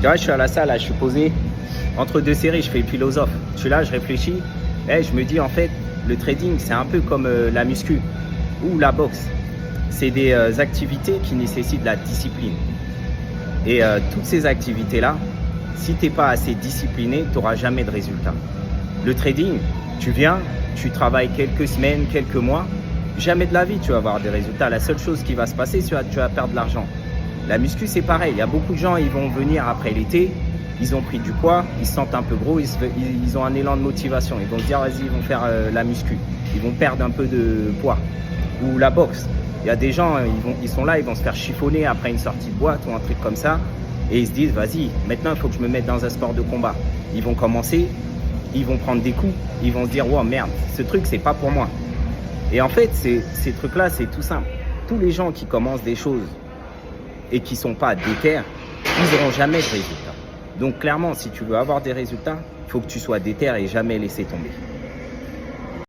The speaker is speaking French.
vois, je suis à la salle, là, je suis posé entre deux séries, je fais le philosophe. Je suis là, je réfléchis. Et je me dis, en fait, le trading, c'est un peu comme la muscu ou la boxe. C'est des activités qui nécessitent de la discipline. Et toutes ces activités-là, si tu n'es pas assez discipliné, tu n'auras jamais de résultat. Le trading, tu viens, tu travailles quelques semaines, quelques mois, jamais de la vie tu vas avoir des résultats. La seule chose qui va se passer, c'est que tu vas perdre de l'argent. La muscu, c'est pareil. Il y a beaucoup de gens, ils vont venir après l'été, ils ont pris du poids, ils se sentent un peu gros, ils ont un élan de motivation. Ils vont se dire, vas-y, ils vont faire la muscu. Ils vont perdre un peu de poids. Ou la boxe. Il y a des gens, ils sont là, ils vont se faire chiffonner après une sortie de boîte ou un truc comme ça. Et ils se disent, vas-y, maintenant, il faut que je me mette dans un sport de combat. Ils vont commencer, ils vont prendre des coups, ils vont se dire, wow, merde, ce truc, c'est pas pour moi. Et en fait, ces trucs-là, c'est tout simple. Tous les gens qui commencent des choses et qui ne sont pas déter, ils n'auront jamais de résultats. Donc clairement, si tu veux avoir des résultats, il faut que tu sois déter et jamais laisser tomber.